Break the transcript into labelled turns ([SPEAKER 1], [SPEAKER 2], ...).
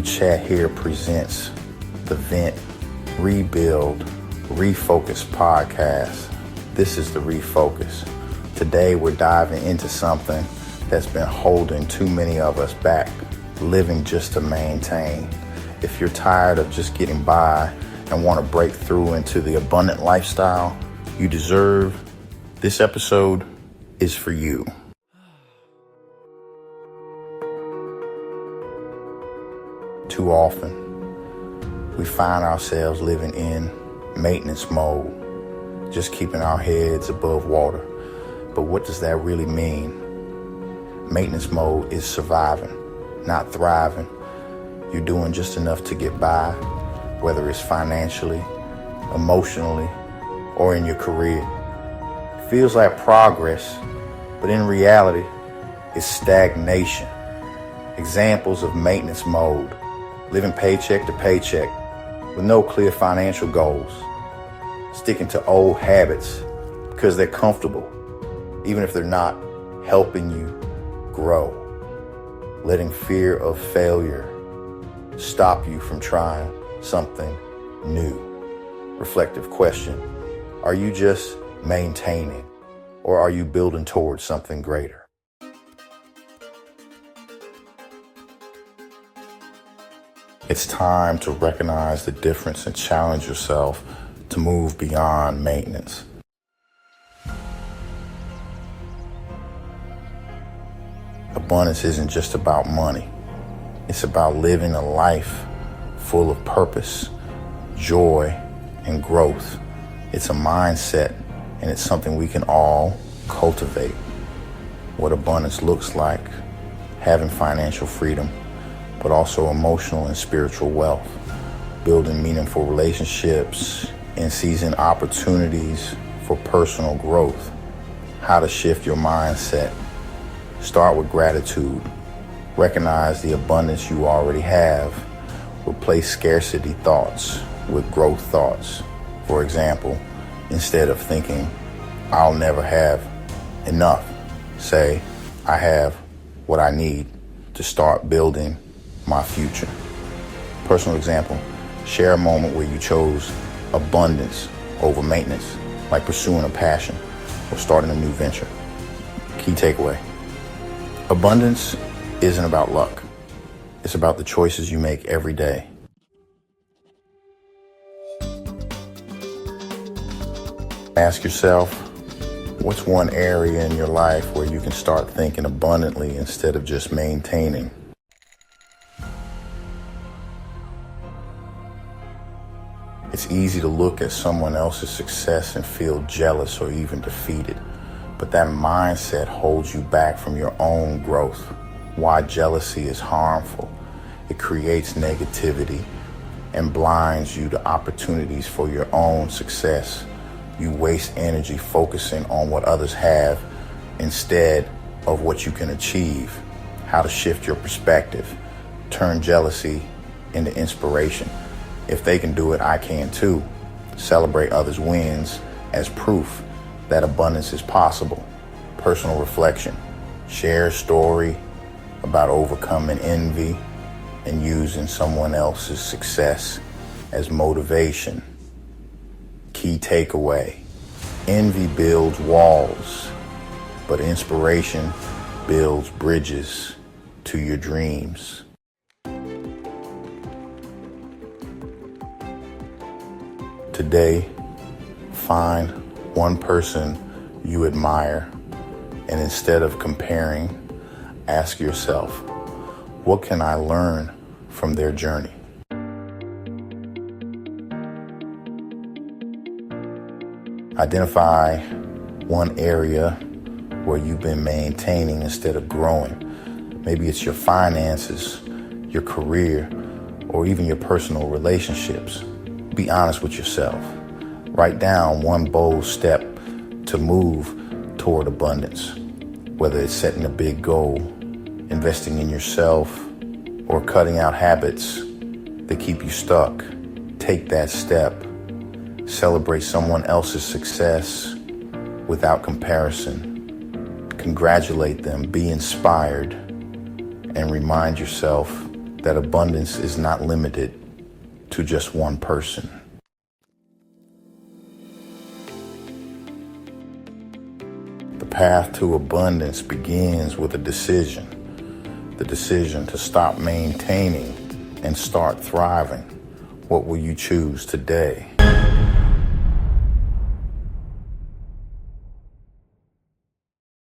[SPEAKER 1] Khat Here presents the Vent, Rebuild, Refocus Podcast. This is the Refocus. Today we're diving into something that's been holding too many of us back, living just to maintain. If you're tired of just getting by and want to break through into the abundant lifestyle you deserve, this episode is for you. Too often, we find ourselves living in maintenance mode, just keeping our heads above water. But what does that really mean? Maintenance mode is surviving, not thriving. You're doing just enough to get by, whether it's financially, emotionally, or in your career. It feels like progress, but in reality, it's stagnation. Examples of maintenance mode: living paycheck to paycheck with no clear financial goals, sticking to old habits because they're comfortable, even if they're not helping you grow, letting fear of failure stop you from trying something new. Reflective question: are you just maintaining, or are you building towards something greater? It's time to recognize the difference and challenge yourself to move beyond maintenance. Abundance isn't just about money. It's about living a life full of purpose, joy, and growth. It's a mindset, and it's something we can all cultivate. What abundance looks like: having financial freedom, but also emotional and spiritual wealth, building meaningful relationships, and seizing opportunities for personal growth. How to shift your mindset: start with gratitude. Recognize the abundance you already have. Replace scarcity thoughts with growth thoughts. For example, instead of thinking, "I'll never have enough," say, "I have what I need to start building my future." Personal example: share a moment where you chose abundance over maintenance, like pursuing a passion or starting a new venture. Key takeaway: abundance isn't about luck. It's about the choices you make every day. Ask yourself, what's one area in your life where you can start thinking abundantly instead of just maintaining? It's easy to look at someone else's success and feel jealous or even defeated, but that mindset holds you back from your own growth. Why jealousy is harmful: it creates negativity and blinds you to opportunities for your own success. You waste energy focusing on what others have instead of what you can achieve. How to shift your perspective: turn jealousy into inspiration. If they can do it, I can too. Celebrate others' wins as proof that abundance is possible. Personal reflection: share a story about overcoming envy and using someone else's success as motivation. Key takeaway: envy builds walls, but inspiration builds bridges to your dreams. Today, find one person you admire, and instead of comparing, ask yourself, what can I learn from their journey? Identify one area where you've been maintaining instead of growing. Maybe it's your finances, your career, or even your personal relationships. Be honest with yourself. Write down one bold step to move toward abundance, whether it's setting a big goal, investing in yourself, or cutting out habits that keep you stuck. Take that step. Celebrate someone else's success without comparison. Congratulate them, be inspired, and remind yourself that abundance is not limited to just one person. The path to abundance begins with a decision. The decision to stop maintaining and start thriving. What will you choose today?